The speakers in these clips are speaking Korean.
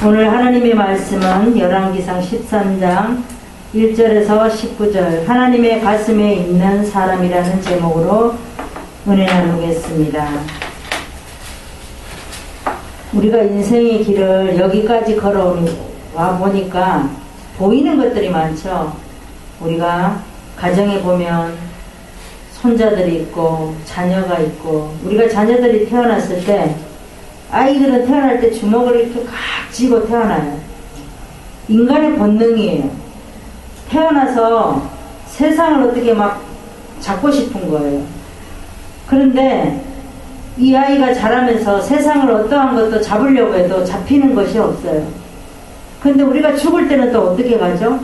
오늘 하나님의 말씀은 열왕기상 13장 1절에서 19절 하나님의 가슴에 있는 사람이라는 제목으로 은혜 나누겠습니다. 우리가 인생의 길을 여기까지 걸어와 보니까 보이는 것들이 많죠. 우리가 가정에 보면 손자들이 있고 자녀가 있고, 우리가 자녀들이 태어났을 때 아이들은 태어날 때 주먹을 이렇게 각 쥐고 태어나요. 인간의 본능이에요. 태어나서 세상을 어떻게 막 잡고 싶은 거예요. 그런데 이 아이가 자라면서 세상을 어떠한 것도 잡으려고 해도 잡히는 것이 없어요. 그런데 우리가 죽을 때는 또 어떻게 가죠?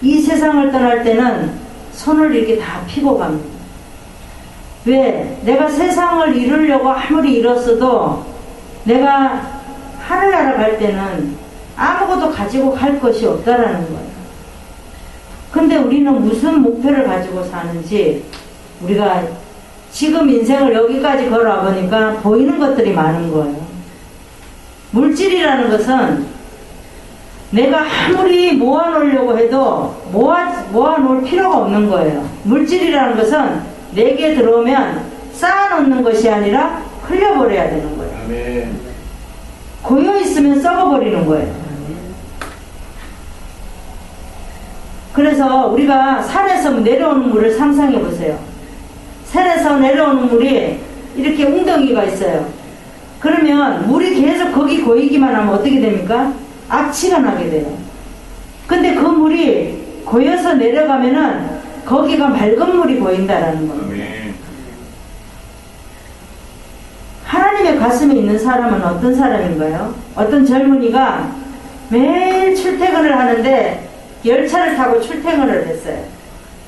이 세상을 떠날 때는 손을 이렇게 다 피고 갑니다. 왜? 내가 세상을 이루려고 아무리 이뤘어도 내가 하늘나라 갈 때는 아무것도 가지고 갈 것이 없다라는 거예요. 근데 우리는 무슨 목표를 가지고 사는지, 우리가 지금 인생을 여기까지 걸어와 보니까 보이는 것들이 많은 거예요. 물질이라는 것은 내가 아무리 모아놓으려고 해도 모아놓을 필요가 없는 거예요. 물질이라는 것은 내게 들어오면 쌓아놓는 것이 아니라 흘려버려야 되는 거예요. 아멘. 고여있으면 썩어버리는 거예요. 그래서 우리가 산에서 내려오는 물을 상상해 보세요. 산에서 내려오는 물이 이렇게 웅덩이가 있어요. 그러면 물이 계속 거기 고이기만 하면 어떻게 됩니까? 악취가 나게 돼요. 근데 그 물이 고여서 내려가면은 거기가 맑은 물이 보인다라는 거예요. 아멘. 하나님의 가슴에 있는 사람은 어떤 사람인가요? 어떤 젊은이가 매일 출퇴근을 하는데 열차를 타고 출퇴근을 했어요.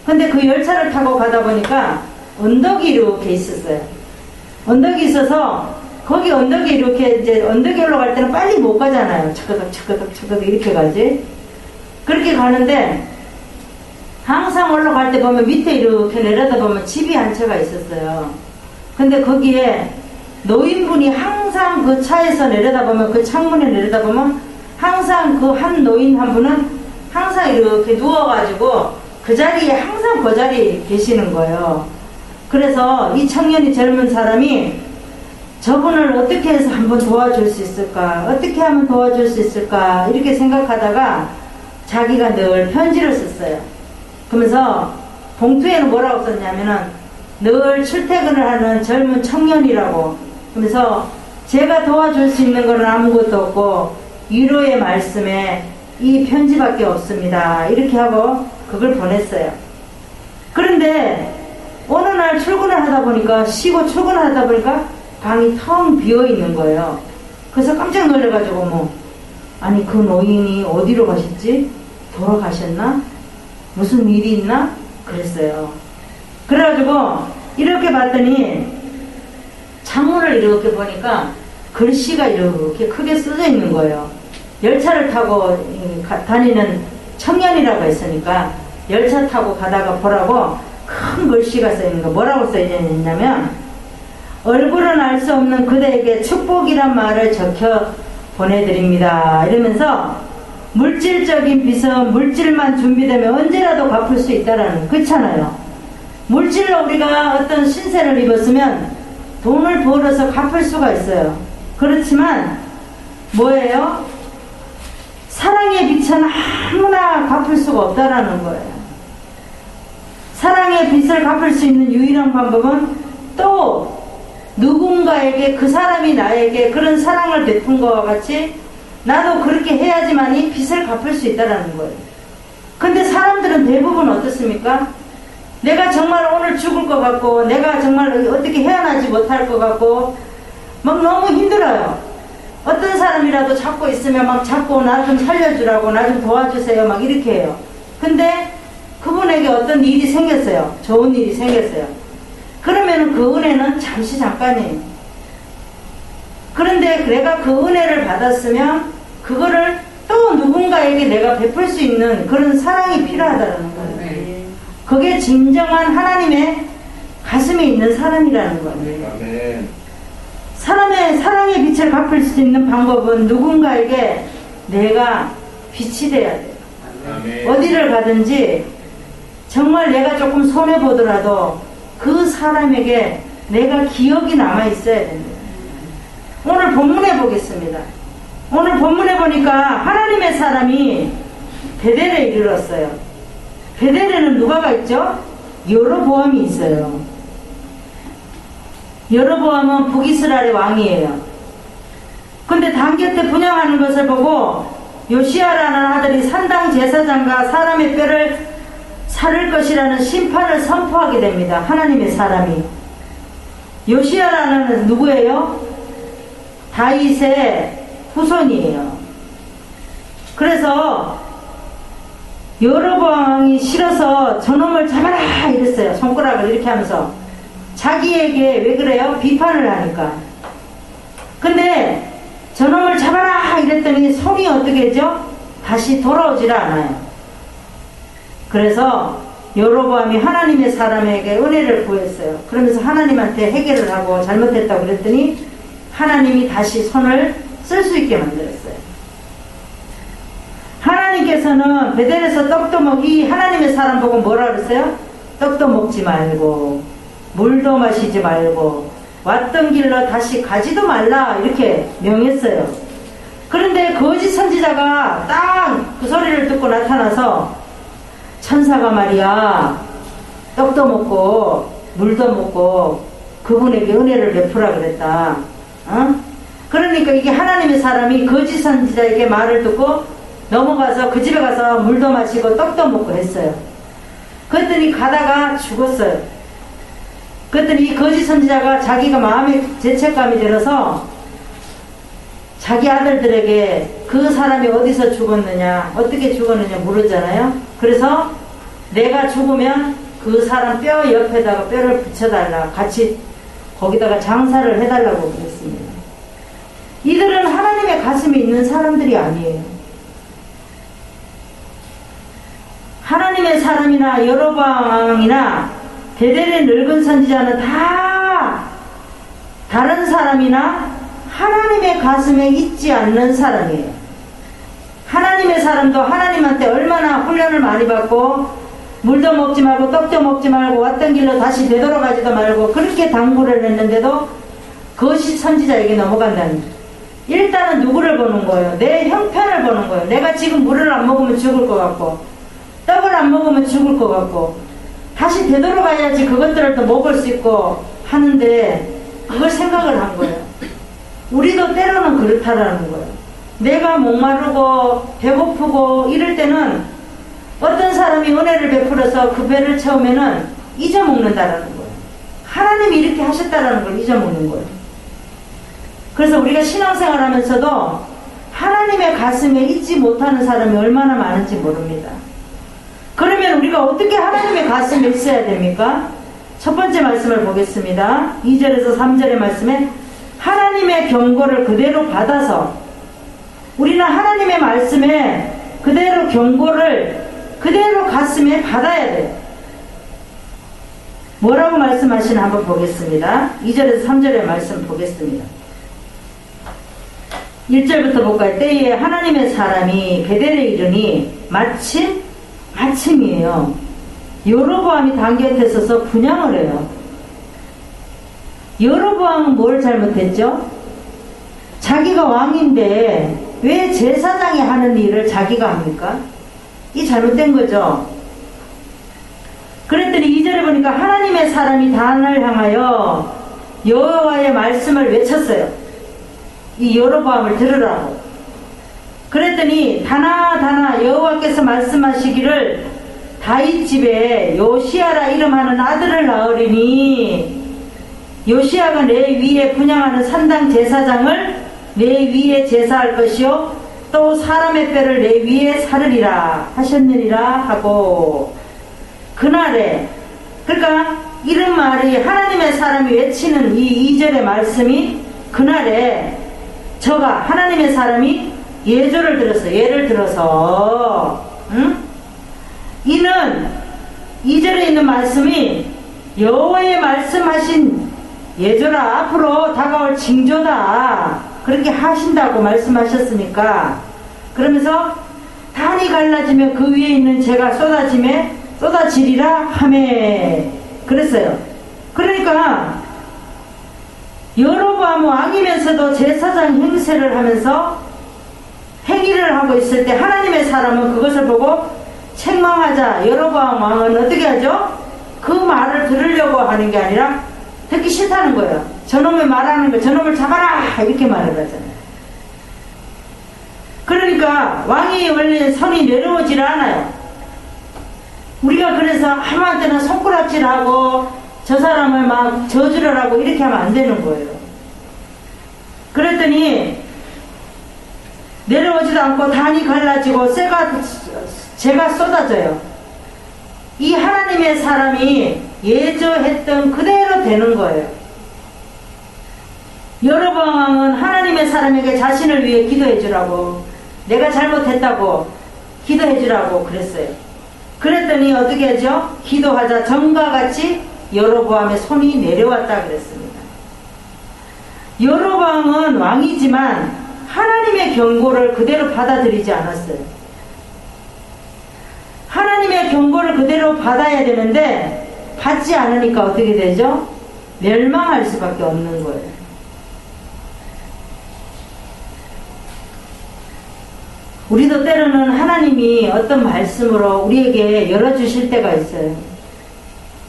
근데 그 열차를 타고 가다 보니까 언덕이 이렇게 있었어요. 언덕이 있어서 거기 언덕이 이렇게 이제 언덕에 올라갈 때는 빨리 못 가잖아요. 척거덕 이렇게 가지. 그렇게 가는데 항상 올라갈 때 보면 밑에 이렇게 내려다 보면 집이 한 채가 있었어요. 근데 거기에 노인분이 항상 그 차에서 내려다보면, 그 창문에 내려다보면 항상 그 한 노인 한 분은 항상 이렇게 누워가지고 그 자리에 항상 그 자리에 계시는 거예요. 그래서 이 청년이, 젊은 사람이 저분을 어떻게 해서 한번 도와줄 수 있을까, 어떻게 하면 도와줄 수 있을까 이렇게 생각하다가 자기가 늘 편지를 썼어요. 그러면서 봉투에는 뭐라고 썼냐면은 늘 출퇴근을 하는 젊은 청년이라고, 그래서 제가 도와줄 수 있는 건 아무것도 없고 위로의 말씀에 이 편지밖에 없습니다. 이렇게 하고 그걸 보냈어요. 그런데 어느 날 출근을 하다 보니까, 쉬고 출근을 하다 보니까 방이 텅 비어 있는 거예요. 그래서 깜짝 놀래가지고 아니 그 노인이 어디로 가셨지? 돌아가셨나? 무슨 일이 있나? 그랬어요. 그래가지고 이렇게 봤더니 창문을 이렇게 보니까 글씨가 이렇게 크게 써져 있는 거예요. 열차를 타고 다니는 청년이라고 했으니까 열차 타고 가다가 보라고 큰 글씨가 써 있는 거. 뭐라고 써 있냐면, 얼굴은 알 수 없는 그대에게 축복이란 말을 적혀 보내드립니다. 이러면서 물질적인 빚은 물질만 준비되면 언제라도 갚을 수 있다라는, 그렇잖아요. 물질로 우리가 어떤 신세를 입었으면 돈을 벌어서 갚을 수가 있어요. 그렇지만 뭐예요? 사랑의 빚은 아무나 갚을 수가 없다라는 거예요. 사랑의 빚을 갚을 수 있는 유일한 방법은 또 누군가에게, 그 사람이 나에게 그런 사랑을 베푼 것과 같이 나도 그렇게 해야지만 이 빚을 갚을 수 있다라는 거예요. 근데 사람들은 대부분 어떻습니까? 내가 정말 오늘 죽을 것 같고, 내가 정말 어떻게 헤어나지 못할 것 같고 막 너무 힘들어요. 어떤 사람이라도 잡고 있으면 막 잡고 나 좀 살려주라고, 나 좀 도와주세요 막 이렇게 해요. 근데 그분에게 어떤 일이 생겼어요. 좋은 일이 생겼어요. 그러면 그 은혜는 잠깐이에요. 그런데 내가 그 은혜를 받았으면 그거를 또 누군가에게 내가 베풀 수 있는 그런 사랑이 필요하다는 거예요. 그게 진정한 하나님의 가슴에 있는 사람이라는 거예요. 아멘. 사람의 사랑의 빛을 갚을 수 있는 방법은 누군가에게 내가 빛이 돼야 돼요. 어디를 가든지 정말 내가 조금 손해보더라도 그 사람에게 내가 기억이 남아 있어야 됩니다. 오늘 본문에 보겠습니다. 오늘 본문에 보니까 하나님의 사람이 베델에 이르렀어요. 베델에는 누가가 있죠? 여로보암이 있어요. 여로보암은 북이스라엘의 왕이에요. 근데 단곁에 분향하는 것을 보고 요시야라는 아들이 산당 제사장과 사람의 뼈를 사를 것이라는 심판을 선포하게 됩니다. 하나님의 사람이. 요시야라는 누구예요? 다윗의 후손이에요. 그래서 여로보암이 싫어서 저놈을 잡아라 이랬어요. 손가락을 이렇게 하면서. 자기에게 왜 그래요? 비판을 하니까. 근데 저놈을 잡아라 이랬더니 손이 어떻게 했죠? 다시 돌아오질 않아요. 그래서 여로보암이 하나님의 사람에게 은혜를 구했어요. 그러면서 하나님한테 해결을 하고 잘못했다고 그랬더니 하나님이 다시 손을 쓸 수 있게 만들었어요. 하나님께서는 베델에서 떡도 먹이 하나님의 사람 보고 뭐라 그랬어요? 떡도 먹지 말고 물도 마시지 말고 왔던 길로 다시 가지도 말라 이렇게 명했어요. 그런데 거짓 선지자가 딱 그 소리를 듣고 나타나서 천사가 말이야 떡도 먹고 물도 먹고 그분에게 은혜를 베푸라 그랬다. 어? 그러니까 이게 하나님의 사람이 거짓 선지자에게 말을 듣고 넘어가서 그 집에 가서 물도 마시고 떡도 먹고 했어요. 그랬더니 가다가 죽었어요. 그랬더니 이 거짓 선지자가 자기가 마음에 죄책감이 들어서 자기 아들들에게 그 사람이 어디서 죽었느냐 어떻게 죽었느냐 물었잖아요. 그래서 내가 죽으면 그 사람 뼈 옆에다가 뼈를 붙여달라 같이 거기다가 장사를 해달라고 그랬습니다. 이들은 하나님의 가슴에 있는 사람들이 아니에요. 하나님의 사람이나 여로보암이나 베델의 늙은 선지자는 다 다른 사람이나 하나님의 가슴에 있지 않는 사람이에요. 하나님의 사람도 하나님한테 얼마나 훈련을 많이 받고 물도 먹지 말고 떡도 먹지 말고 왔던 길로 다시 되돌아가지도 말고 그렇게 당부를 했는데도 그것이 선지자에게 넘어간다는 거예요. 일단은 누구를 보는 거예요? 내 형편을 보는 거예요. 내가 지금 물을 안 먹으면 죽을 것 같고 떡을 안 먹으면 죽을 것 같고 다시 되돌아가야지 그것들을 또 먹을 수 있고 하는데 그걸 생각을 한 거예요. 우리도 때로는 그렇다라는 거예요. 내가 목마르고 배고프고 이럴 때는 어떤 사람이 은혜를 베풀어서 그 배를 채우면은 잊어먹는다라는 거예요. 하나님이 이렇게 하셨다라는 걸 잊어먹는 거예요. 그래서 우리가 신앙생활 하면서도 하나님의 가슴에 잊지 못하는 사람이 얼마나 많은지 모릅니다. 그러면 우리가 어떻게 하나님의 가슴에 있어야 됩니까? 첫 번째 말씀을 보겠습니다. 2절에서 3절의 말씀에 하나님의 경고를 그대로 받아서 우리는 하나님의 말씀에 그대로 경고를 그대로 가슴에 받아야 돼요. 뭐라고 말씀하시나 한번 보겠습니다. 2절에서 3절의 말씀 보겠습니다. 1절부터 볼까요? 때에 하나님의 사람이 베델에 이르니 마침이에요. 여로보암이 단곁에 서서 분향을 해요. 여로보암은 뭘 잘못했죠? 자기가 왕인데 왜 제사장이 하는 일을 자기가 합니까? 이 잘못된 거죠. 그랬더니 2절에 보니까 하나님의 사람이 단을 향하여 여호와의 말씀을 외쳤어요. 이 여로보암을 들으라고. 그랬더니 다나 여호와께서 말씀하시기를 다윗 집에 요시야라 이름하는 아들을 낳으리니 요시야가 내 위에 분향하는 산당 제사장을 내 위에 제사할 것이요 또 사람의 뼈를 내 위에 사르리라 하셨느니라 하고 그날에 그러니까 이런 말이 하나님의 사람이 외치는 이 2절의 말씀이 그날에 저가 하나님의 사람이 예를 들어서 이는 2절에 있는 말씀이 여호와의 말씀하신 예조라 앞으로 다가올 징조다 그렇게 하신다고 말씀하셨으니까 그러면서 단이 갈라지면 그 위에 있는 재가 쏟아지리라 하매 그랬어요. 그러니까 여로보암 왕이면서도 제사장 행세를 하면서 행위를 하고 있을 때 하나님의 사람은 그것을 보고 책망하자 여로보암 왕은 어떻게 하죠? 그 말을 들으려고 하는 게 아니라 듣기 싫다는 거예요. 저놈의 말하는 거 저놈을 잡아라 이렇게 말을 하잖아요. 그러니까 왕이 원래 선이 내려오질 않아요. 우리가 그래서 아무한테나 손가락질하고 저 사람을 막 저주를 하고 이렇게 하면 안 되는 거예요. 그랬더니 내려오지도 않고 단이 갈라지고 재가 쏟아져요. 이 하나님의 사람이 예조했던 그대로 되는 거예요. 여로보암 왕은 하나님의 사람에게 자신을 위해 기도해 주라고 내가 잘못했다고 기도해 주라고 그랬어요. 그랬더니 어떻게 하죠? 기도하자 전과 같이 여로보암의 손이 내려왔다 그랬습니다. 여로보암은 왕이지만 하나님의 경고를 그대로 받아들이지 않았어요. 하나님의 경고를 그대로 받아야 되는데 받지 않으니까 어떻게 되죠? 멸망할 수밖에 없는 거예요. 우리도 때로는 하나님이 어떤 말씀으로 우리에게 열어주실 때가 있어요.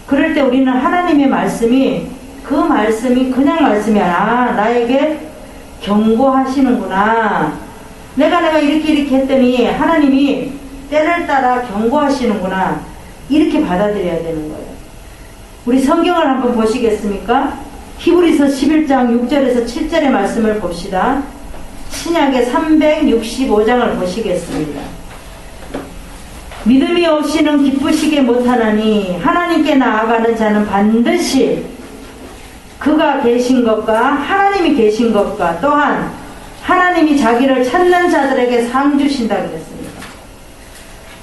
그럴 때 우리는 하나님의 말씀이 그 말씀이 그냥 말씀이 아니라 나에게 경고하시는구나. 내가 이렇게 했더니 하나님이 때를 따라 경고하시는구나. 이렇게 받아들여야 되는 거예요. 우리 성경을 한번 보시겠습니까? 히브리서 11장 6절에서 7절의 말씀을 봅시다. 신약의 365장을 보시겠습니다. 믿음이 없이는 기쁘시게 못하나니 하나님께 나아가는 자는 반드시 그가 계신 것과 하나님이 계신 것과 또한 하나님이 자기를 찾는 자들에게 상 주신다 그랬습니다.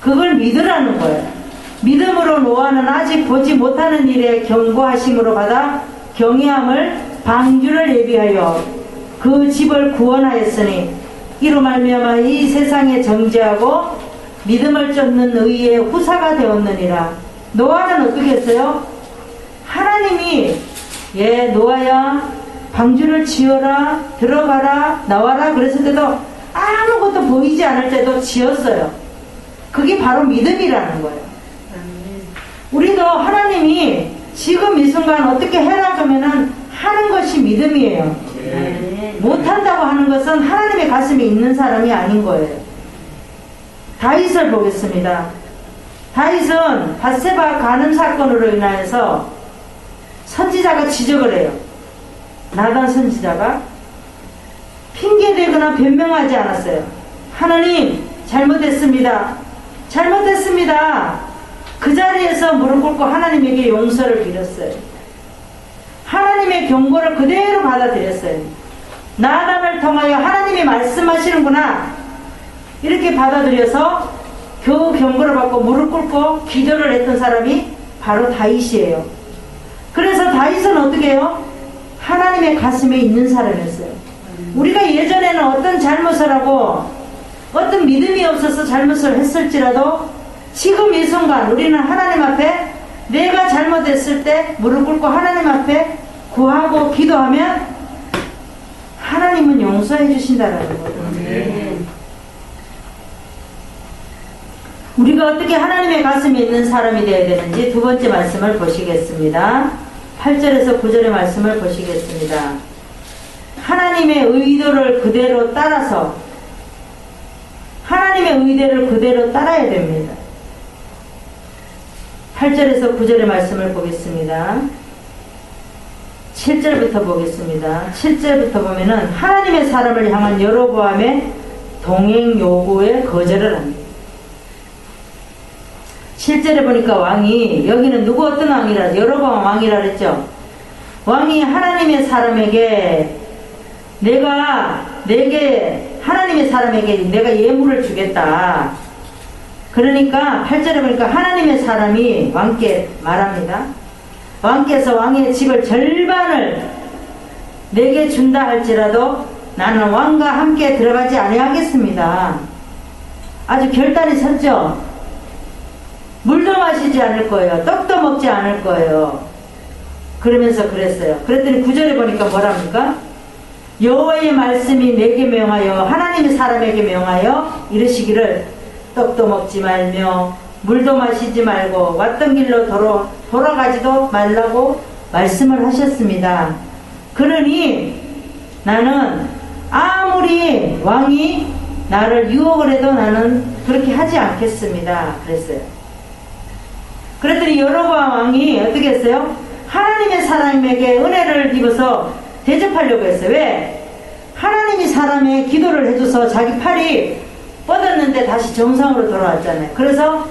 그걸 믿으라는 거예요. 믿음으로 노아는 아직 보지 못하는 일에 경고하심으로 받아 경외함을 방주를 예비하여 그 집을 구원하였으니 이로 말미암아 이 세상에 정죄하고 믿음을 쫓는 의의 후사가 되었느니라. 노아는 어떻게 했어요? 하나님이 노아야 방주를 지어라 들어가라 나와라 그랬을 때도 아무것도 보이지 않을 때도 지었어요. 그게 바로 믿음이라는 거예요. 우리도 하나님이 지금 이 순간 어떻게 해라 그러면은 하는 것이 믿음이에요. 못한다고 하는 것은 하나님의 가슴에 있는 사람이 아닌 거예요. 다윗을 보겠습니다. 다윗은 밧세바 간음 사건으로 인하여서 선지자가 지적을 해요. 나단 선지자가 핑계대거나 변명하지 않았어요. 하나님 잘못했습니다. 그 자리에서 무릎 꿇고 하나님에게 용서를 빌었어요. 하나님의 경고를 그대로 받아들였어요. 나단을 통하여 하나님이 말씀하시는구나 이렇게 받아들여서 겨우 경고를 받고 무릎 꿇고 기도를 했던 사람이 바로 다윗이에요. 그래서 다윗은 어떻게 해요? 하나님의 가슴에 있는 사람이었어요. 우리가 예전에는 어떤 잘못을 하고 어떤 믿음이 없어서 잘못을 했을지라도 지금 이 순간 우리는 하나님 앞에 내가 잘못했을 때 무릎 꿇고 하나님 앞에 구하고 기도하면 하나님은 용서해 주신다라는 거거든요. 우리가 어떻게 하나님의 가슴에 있는 사람이 되어야 되는지 두 번째 말씀을 보시겠습니다. 8절에서 9절의 말씀을 보시겠습니다. 하나님의 의도를 그대로 따라서 하나님의 의도를 그대로 따라야 됩니다. 8절에서 9절의 말씀을 보겠습니다. 7절부터 보겠습니다. 7절부터 보면은 하나님의 사람을 향한 여로보암의 동행 요구에 거절을 합니다. 7절에 보니까 왕이 여기는 누구 어떤 왕이라 여로보암 왕이라 그랬죠. 왕이 하나님의 사람에게 하나님의 사람에게 내가 예물을 주겠다. 그러니까 8절에 보니까 하나님의 사람이 왕께 말합니다. 왕께서 왕의 집을 절반을 내게 준다 할지라도 나는 왕과 함께 들어가지 아니하겠습니다. 아주 결단이 섰죠. 물도 마시지 않을 거예요. 떡도 먹지 않을 거예요. 그러면서 그랬어요. 그랬더니 9절에 보니까 뭐랍니까? 여호와의 말씀이 내게 명하여 하나님의 사람에게 명하여 이르시기를 떡도 먹지 말며 물도 마시지 말고 왔던 길로 돌아가지도 말라고 말씀을 하셨습니다. 그러니 나는 아무리 왕이 나를 유혹을 해도 나는 그렇게 하지 않겠습니다. 그랬어요. 그랬더니 여로보암 왕이 어떻게 했어요? 하나님의 사람에게 은혜를 입어서 대접하려고 했어요. 왜? 하나님이 사람의 기도를 해줘서 자기 팔이 뻗었는데 다시 정상으로 돌아왔잖아요. 그래서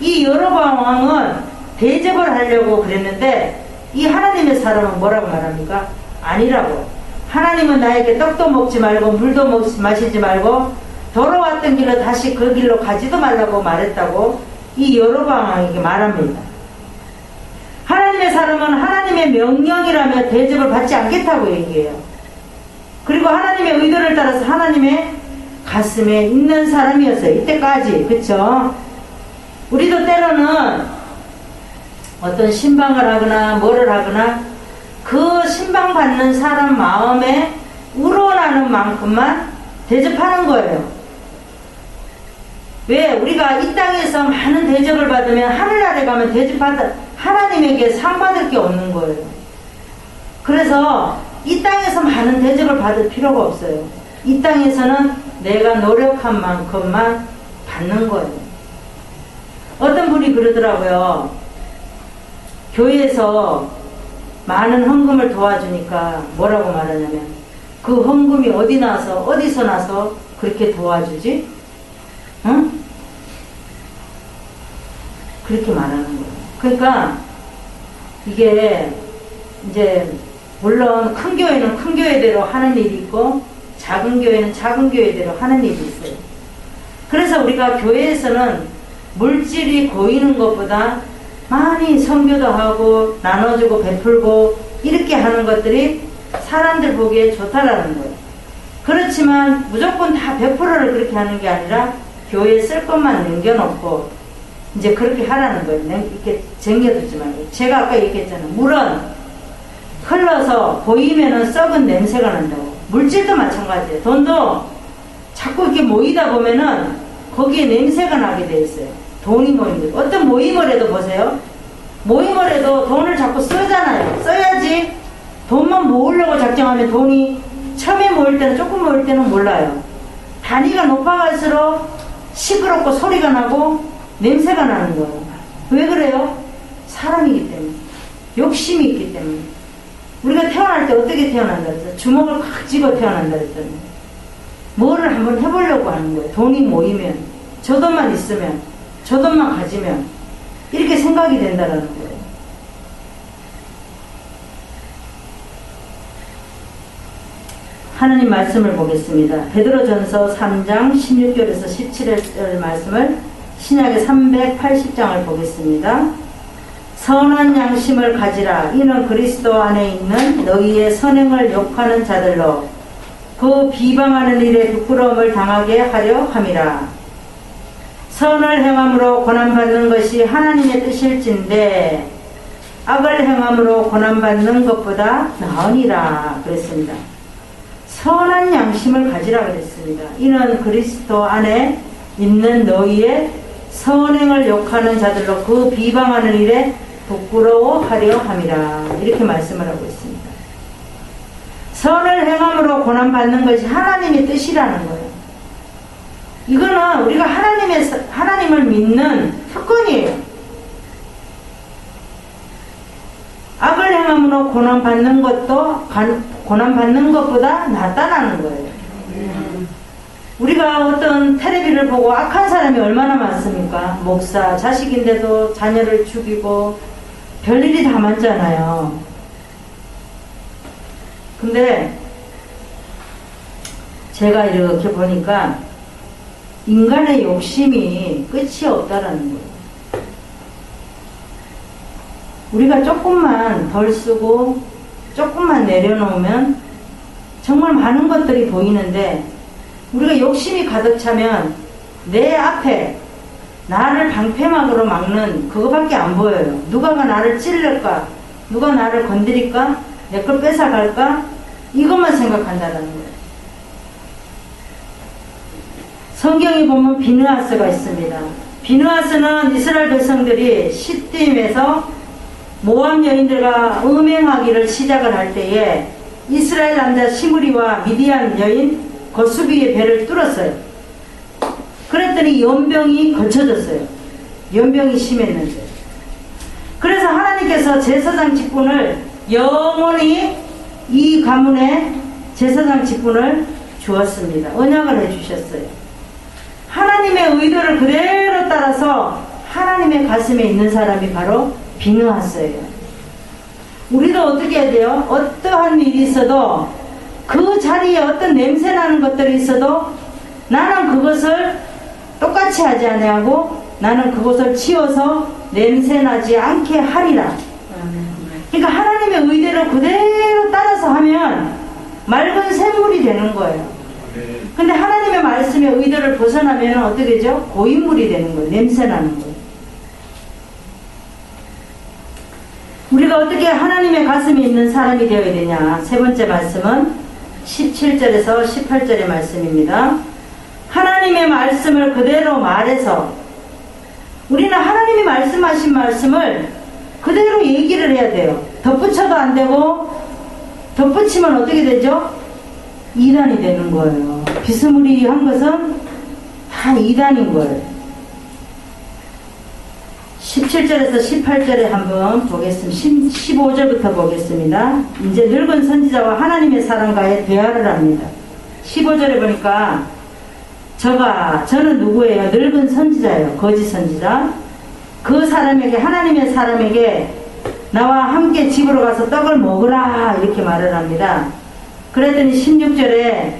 이 여로보암 왕은 대접을 하려고 그랬는데 이 하나님의 사람은 뭐라고 말합니까? 아니라고. 하나님은 나에게 떡도 먹지 말고 물도 마시지 말고 돌아왔던 길로 다시 그 길로 가지도 말라고 말했다고 이 여로보암 왕에게 말합니다. 하나님의 사람은 하나님의 명령이라며 대접을 받지 않겠다고 얘기해요. 그리고 하나님의 의도를 따라서 하나님의 가슴에 있는 사람이었어요. 이때까지. 그쵸? 우리도 때로는 어떤 신방을 하거나 뭐를 하거나 그 신방받는 사람 마음에 우러나는 만큼만 대접하는 거예요. 왜? 우리가 이 땅에서 많은 대접을 받으면 하늘나라에 가면 하나님에게 상 받을 게 없는 거예요. 그래서 이 땅에서 많은 대접을 받을 필요가 없어요. 이 땅에서는 내가 노력한 만큼만 받는 거예요. 어떤 분이 그러더라고요. 교회에서 많은 헌금을 도와주니까 뭐라고 말하냐면 그 헌금이 어디서 나서 그렇게 도와주지? 응? 그렇게 말하는 거예요. 그러니까 이게 이제 물론 큰 교회는 큰 교회대로 하는 일이 있고 작은 교회는 작은 교회대로 하는 일이 있어요. 그래서 우리가 교회에서는 물질이 고이는 것보다 많이 선교도 하고 나눠주고 베풀고 이렇게 하는 것들이 사람들 보기에 좋다라는 거예요. 그렇지만 무조건 다 100%를 그렇게 하는 게 아니라 교회에 쓸 것만 남겨놓고 이제 그렇게 하라는 거예요. 이렇게 쟁여두지 말고. 제가 아까 얘기했잖아요. 물은 흘러서 보이면은 썩은 냄새가 난다고. 물질도 마찬가지예요. 돈도 자꾸 이렇게 모이다 보면은 거기에 냄새가 나게 돼 있어요. 돈이 모이는 거예요. 어떤 모임을 해도 보세요. 모임을 해도 돈을 자꾸 쓰잖아요. 써야지. 돈만 모으려고 작정하면 돈이 처음에 모일 때는 조금 모일 때는 몰라요. 단위가 높아갈수록 시끄럽고 소리가 나고 냄새가 나는 거예요. 왜 그래요? 사람이기 때문에. 욕심이 있기 때문에. 우리가 태어날 때 어떻게 태어난다 그랬어요? 주먹을 꽉 쥐고 태어난다 그랬더니 뭐를 한번 해보려고 하는 거예요. 돈이 모이면, 저 돈만 있으면, 저 돈만 가지면 이렇게 생각이 된다는 거예요. 하나님 말씀을 보겠습니다. 베드로전서 3장 16절에서 17절 말씀을 신약의 380장을 보겠습니다. 선한 양심을 가지라. 이는 그리스도 안에 있는 너희의 선행을 욕하는 자들로 그 비방하는 일에 부끄러움을 당하게 하려 함이라. 선을 행함으로 고난받는 것이 하나님의 뜻일진데 악을 행함으로 고난받는 것보다 나으니라 그랬습니다. 선한 양심을 가지라 그랬습니다. 이는 그리스도 안에 있는 너희의 선행을 욕하는 자들로 그 비방하는 일에 부끄러워하려 함이라. 이렇게 말씀을 하고 있습니다. 선을 행함으로 고난받는 것이 하나님의 뜻이라는 거예요. 이거는 우리가 하나님을 믿는 특권이에요. 악을 행함으로 고난받는 것보다 낫다는 거예요. 우리가 어떤 텔레비를 보고 악한 사람이 얼마나 많습니까? 목사, 자식인데도 자녀를 죽이고 별일이 다 많잖아요. 근데 제가 이렇게 보니까 인간의 욕심이 끝이 없다라는 거예요. 우리가 조금만 덜 쓰고 조금만 내려놓으면 정말 많은 것들이 보이는데, 우리가 욕심이 가득 차면 내 앞에 나를 방패막으로 막는 그거밖에 안 보여요. 누가가 나를 찔를까? 누가 나를 건드릴까? 내 걸 뺏어갈까? 이것만 생각한다는 거예요. 성경에 보면 비느하스가 있습니다. 비느하스는 이스라엘 백성들이 시딤에서 모압 여인들과 음행하기를 시작을 할 때에 이스라엘 남자 시므리와 미디안 여인 거수비의 배를 뚫었어요. 그랬더니 연병이 거쳐졌어요. 연병이 심했는데. 그래서 하나님께서 제사장 직분을 영원히 이 가문에 제사장 직분을 주었습니다. 언약을 해주셨어요. 하나님의 의도를 그대로 따라서 하나님의 가슴에 있는 사람이 바로 비느하스예요. 우리도 어떻게 해야 돼요? 어떠한 일이 있어도 그 자리에 어떤 냄새 나는 것들이 있어도 나는 그것을 똑같이 하지 아니하고 나는 그것을 치워서 냄새 나지 않게 하리라. 그러니까 하나님의 의대로 그대로 따라서 하면 맑은 샘물이 되는 거예요. 근데 하나님의 말씀의 의도를 벗어나면 어떻게 되죠? 고인물이 되는 거예요. 냄새 나는 거예요. 우리가 어떻게 하나님의 가슴에 있는 사람이 되어야 되냐? 세 번째 말씀은 17절에서 18절의 말씀입니다. 하나님의 말씀을 그대로 말해서, 우리는 하나님이 말씀하신 말씀을 그대로 얘기를 해야 돼요. 덧붙여도 안 되고, 덧붙이면 어떻게 되죠? 이단이 되는 거예요. 비스무리한 것은 다 이단인 거예요. 17절에서 18절에 한번 보겠습니다. 15절부터 보겠습니다. 이제 늙은 선지자와 하나님의 사람과의 대화를 합니다. 15절에 보니까 저는 누구예요? 늙은 선지자예요. 거짓 선지자. 그 사람에게, 하나님의 사람에게 나와 함께 집으로 가서 떡을 먹으라 이렇게 말을 합니다. 그랬더니 16절에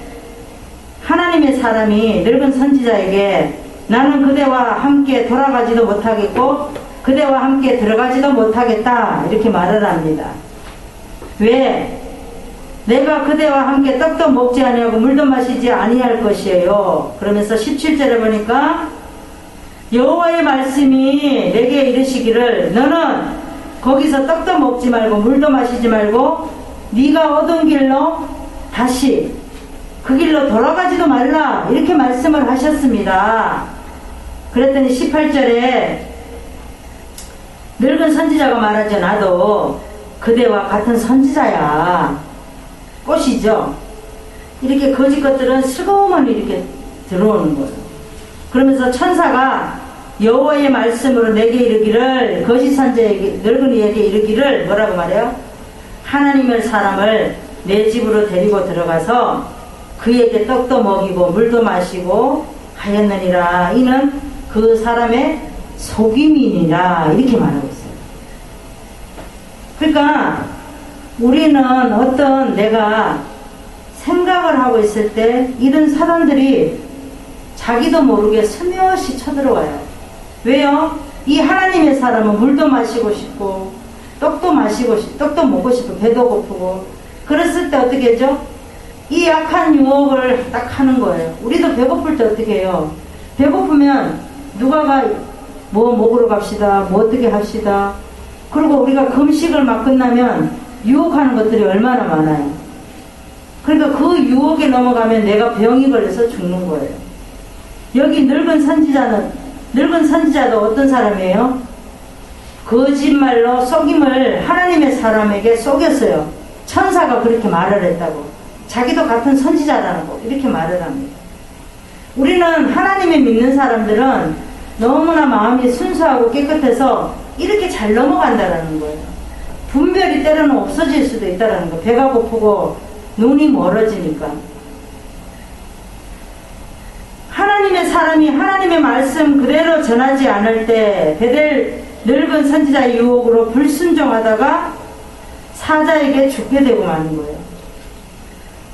하나님의 사람이 늙은 선지자에게 나는 그대와 함께 돌아가지도 못하겠고 그대와 함께 들어가지도 못하겠다 이렇게 말을 합니다. 왜? 내가 그대와 함께 떡도 먹지 아니하고 물도 마시지 아니할 것이에요. 그러면서 17절에 보니까 여호와의 말씀이 내게 이르시기를 너는 거기서 떡도 먹지 말고 물도 마시지 말고 네가 오던 길로 다시 그 길로 돌아가지도 말라 이렇게 말씀을 하셨습니다. 그랬더니 18절에 늙은 선지자가 말하죠. 나도 그대와 같은 선지자야. 꽃이죠. 이렇게 거짓 것들은 슬그머니 이렇게 들어오는 거예요. 그러면서 천사가 여호와의 말씀으로 내게 이르기를, 거짓 선지자에게, 늙은이에게 이르기를 뭐라고 말해요? 하나님의 사람을 내 집으로 데리고 들어가서 그에게 떡도 먹이고 물도 마시고 하였느니라. 이는 그 사람의 속임이니라. 이렇게 말하고 있어요. 그러니까 우리는 어떤 내가 생각을 하고 있을 때 이런 사람들이 자기도 모르게 스며시 쳐들어와요. 왜요? 이 하나님의 사람은 물도 마시고 싶고 떡도 마시고 싶고 떡도 먹고 싶고 배도 고프고 그랬을 때 어떻게 하죠? 이 약한 유혹을 딱 하는 거예요. 우리도 배고플 때 어떻게 해요? 배고프면 누가가 뭐 먹으러 갑시다, 뭐 어떻게 합시다. 그리고 우리가 금식을 막 끝나면 유혹하는 것들이 얼마나 많아요. 그러니까 그 유혹에 넘어가면 내가 병이 걸려서 죽는 거예요. 여기 늙은 선지자도 어떤 사람이에요? 거짓말로 속임을 하나님의 사람에게 속였어요. 천사가 그렇게 말을 했다고. 자기도 같은 선지자라는 거 이렇게 말을 합니다. 우리는 하나님을 믿는 사람들은 너무나 마음이 순수하고 깨끗해서 이렇게 잘 넘어간다라는 거예요. 분별이 때로는 없어질 수도 있다라는 거. 배가 고프고 눈이 멀어지니까. 하나님의 사람이 하나님의 말씀 그대로 전하지 않을 때 베델 늙은 선지자의 유혹으로 불순종하다가 사자에게 죽게 되고 마는 거예요.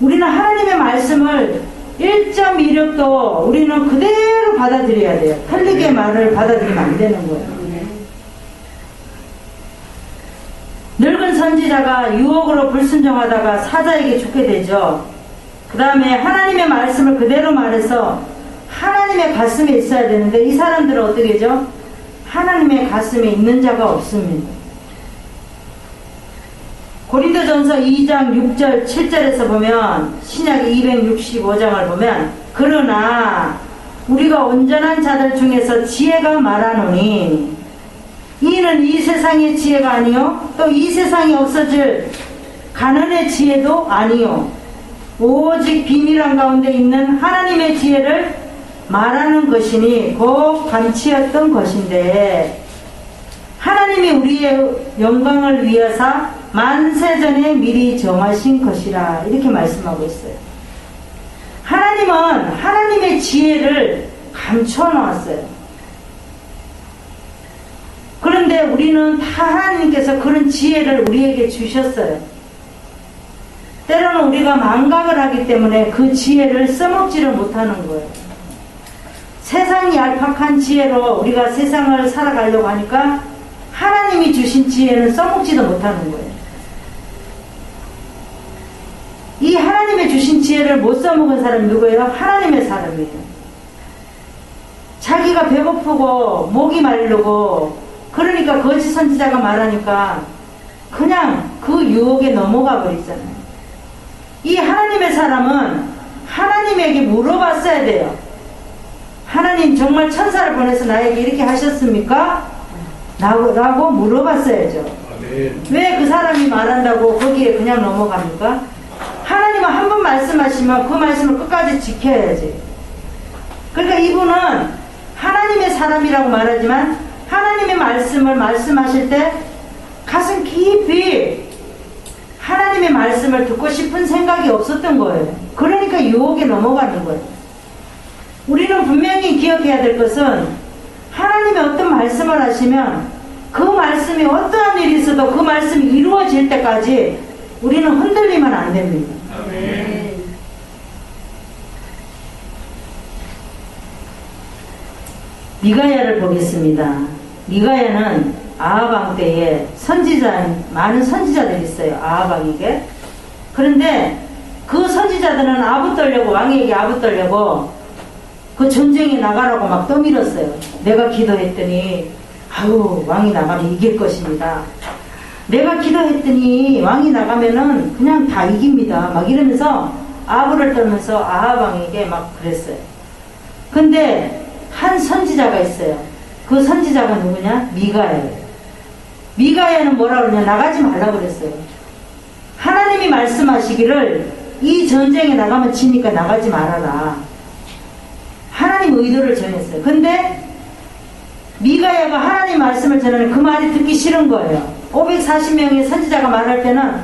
우리는 하나님의 말씀을 1.16도 우리는 그대로 받아들여야 돼요. 틀리게 말을 받아들이면 안 되는 거예요. 선지자가 유혹으로 불순종하다가 사자에게 죽게 되죠. 그 다음에 하나님의 말씀을 그대로 말해서 하나님의 가슴에 있어야 되는데 이 사람들은 어떻게 하죠? 하나님의 가슴에 있는 자가 없습니다. 고린도전서 2장 6절 7절에서 보면 신약 265장을 보면 그러나 우리가 온전한 자들 중에서 지혜가 말하노니 이는 이 세상의 지혜가 아니요 또 이 세상에 없어질 가난의 지혜도 아니요 오직 비밀한 가운데 있는 하나님의 지혜를 말하는 것이니 곧 감치였던 것인데 하나님이 우리의 영광을 위하사 만세전에 미리 정하신 것이라 이렇게 말씀하고 있어요. 하나님은 하나님의 지혜를 감춰 놓았어요. 그런데 우리는 다 하나님께서 그런 지혜를 우리에게 주셨어요. 때로는 우리가 망각을 하기 때문에 그 지혜를 써먹지를 못하는 거예요. 세상이 얄팍한 지혜로 우리가 세상을 살아가려고 하니까 하나님이 주신 지혜는 써먹지도 못하는 거예요. 이 하나님의 주신 지혜를 못 써먹은 사람이 누구예요? 하나님의 사람이에요. 자기가 배고프고 목이 마르고 그러니까 거짓 선지자가 말하니까 그냥 그 유혹에 넘어가 버리잖아요. 이 하나님의 사람은 하나님에게 물어봤어야 돼요. 하나님 정말 천사를 보내서 나에게 이렇게 하셨습니까? 라고 물어봤어야죠. 왜 그 사람이 말한다고 거기에 그냥 넘어갑니까? 하나님은 한 번 말씀하시면 그 말씀을 끝까지 지켜야지. 그러니까 이분은 하나님의 사람이라고 말하지만 하나님의 말씀을 말씀하실 때 가슴 깊이 하나님의 말씀을 듣고 싶은 생각이 없었던 거예요. 그러니까 유혹에 넘어가는 거예요. 우리는 분명히 기억해야 될 것은 하나님의 어떤 말씀을 하시면 그 말씀이 어떠한 일이 있어도 그 말씀이 이루어질 때까지 우리는 흔들리면 안 됩니다. 아멘. 미가야를 보겠습니다. 미가야는 아합 왕 때에 많은 선지자들이 있어요. 아합 왕에게. 그런데 그 선지자들은 아부떨려고 왕에게 아부떨려고 그 전쟁에 나가라고 막 떠밀었어요. 내가 기도했더니 아유 왕이 나가면 이길 것입니다. 내가 기도했더니 왕이 나가면은 그냥 다 이깁니다. 막 이러면서 아부를 떨면서 아합 왕에게 막 그랬어요. 근데 한 선지자가 있어요. 그 선지자가 누구냐? 미가야예요. 미가야는 뭐라 그러냐? 나가지 말라 그랬어요. 하나님이 말씀하시기를 이 전쟁에 나가면 지니까 나가지 말아라. 하나님 의도를 정했어요. 근데 미가야가 하나님 말씀을 전하는 그 말이 듣기 싫은 거예요. 540명의 선지자가 말할 때는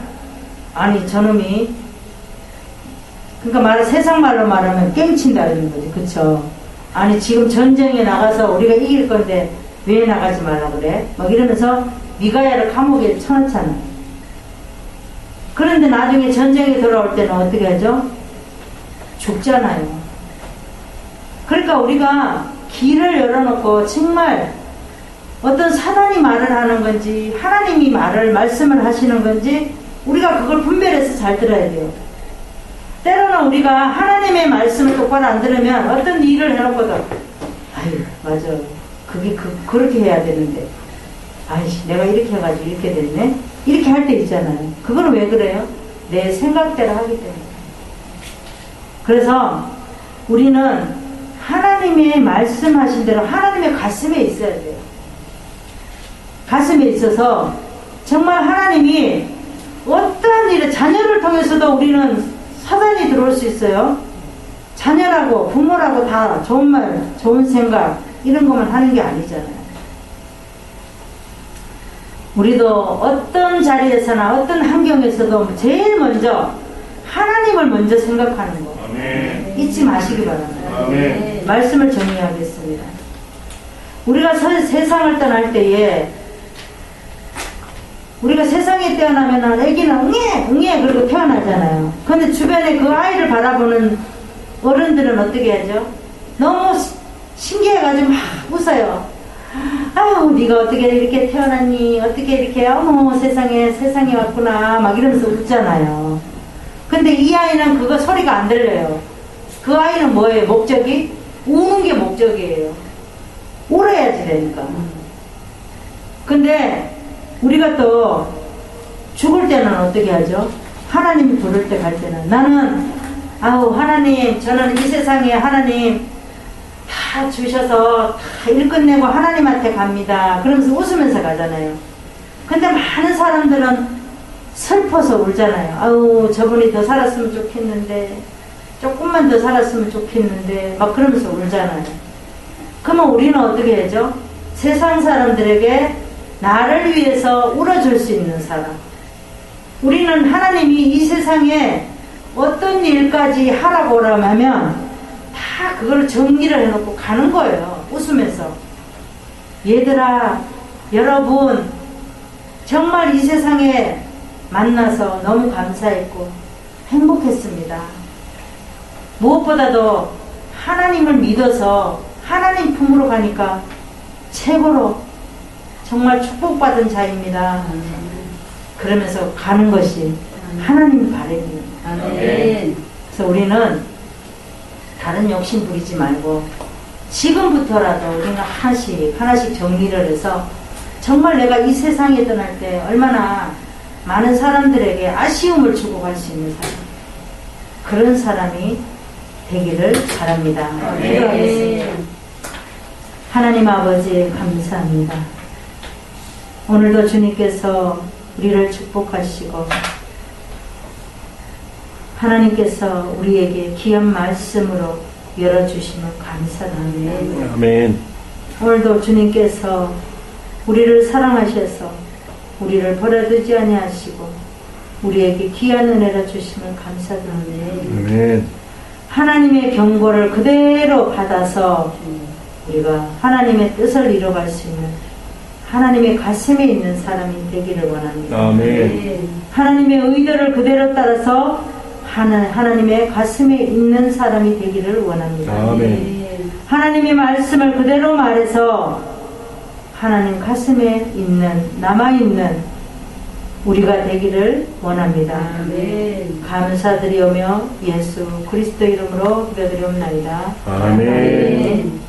아니 저놈이 그러니까 세상 말로 말하면 깽친다는 거지. 그쵸? 아니 지금 전쟁에 나가서 우리가 이길 건데 왜 나가지 말라 그래? 막 이러면서 미가야를 감옥에 쳐넣잖아요. 그런데 나중에 전쟁에 돌아올 때는 어떻게 하죠? 죽잖아요. 그러니까 우리가 길을 열어놓고 정말 어떤 사단이 말을 하는 건지 하나님이 말씀을 하시는 건지 우리가 그걸 분별해서 잘 들어야 돼요. 때로는 우리가 하나님의 말씀을 똑바로 안 들으면 어떤 일을 해놓고도 아유 맞아 그렇게 해야 되는데 아이씨 내가 이렇게 해가지고 이렇게 됐네 이렇게 할 때 있잖아요. 그거는 왜 그래요? 내 생각대로 하기 때문에. 그래서 우리는 하나님의 말씀하신 대로 하나님의 가슴에 있어야 돼요. 가슴에 있어서 정말 하나님이 어떠한 일을 자녀를 통해서도 우리는 사단이 들어올 수 있어요. 자녀라고 부모라고 다 좋은 말 좋은 생각 이런 것만 하는 게 아니잖아요. 우리도 어떤 자리에서나 어떤 환경에서도 제일 먼저 하나님을 먼저 생각하는 거 아멘. 잊지 마시기 바랍니다. 아멘. 말씀을 정리하겠습니다. 우리가 세상을 떠날 때에 우리가 세상에 태어나면 애기는 응애 그러고 태어나잖아요. 근데 주변에 그 아이를 바라보는 어른들은 어떻게 하죠? 너무 신기해가지고 막 웃어요. 아유 네가 어떻게 이렇게 태어났니, 어떻게 이렇게 어머 세상에 왔구나 막 이러면서 웃잖아요. 근데 이 아이는 그거 소리가 안 들려요. 그 아이는 뭐예요? 목적이? 우는 게 목적이에요. 울어야지 되니까. 근데 우리가 또 죽을 때는 어떻게 하죠? 하나님이 부를 때 갈 때는 나는 아우 하나님, 저는 이 세상에 하나님 다 주셔서 다 일 끝내고 하나님한테 갑니다. 그러면서 웃으면서 가잖아요. 근데 많은 사람들은 슬퍼서 울잖아요. 아우 저분이 더 살았으면 좋겠는데, 조금만 더 살았으면 좋겠는데 막 그러면서 울잖아요. 그러면 우리는 어떻게 하죠? 세상 사람들에게 나를 위해서 울어줄 수 있는 사람. 우리는 하나님이 이 세상에 어떤 일까지 하라고 하면 다 그걸 정리를 해놓고 가는 거예요. 웃으면서. 얘들아, 여러분, 정말 이 세상에 만나서 너무 감사했고 행복했습니다. 무엇보다도 하나님을 믿어서 하나님 품으로 가니까 최고로 정말 축복받은 자입니다. 그러면서 가는 것이 하나님 바람이에요. 그래서 우리는 다른 욕심 부리지 말고 지금부터라도 우리는 하나씩 정리를 해서 정말 내가 이 세상에 떠날 때 얼마나 많은 사람들에게 아쉬움을 주고 갈 수 있는 사람, 그런 사람이 되기를 바랍니다. 기도하겠습니다. 하나님 아버지 감사합니다. 오늘도 주님께서 우리를 축복하시고 하나님께서 우리에게 귀한 말씀으로 열어주시면 감사합니다. 아멘. 오늘도 주님께서 우리를 사랑하셔서 우리를 버려두지 아니하시고 우리에게 귀한 은혜를 주시면 감사드립니다. 아멘. 하나님의 경고를 그대로 받아서 우리가 하나님의 뜻을 이뤄갈 수 있는 하나님의 가슴에 있는 사람이 되기를 원합니다. 아멘. 하나님의 의도를 그대로 따라서 하나님의 가슴에 있는 사람이 되기를 원합니다. 아멘. 하나님의 말씀을 그대로 말해서 하나님 가슴에 있는, 남아있는 우리가 되기를 원합니다. 아멘. 감사드리오며 예수 그리스도 이름으로 기도드리옵나이다. 아멘.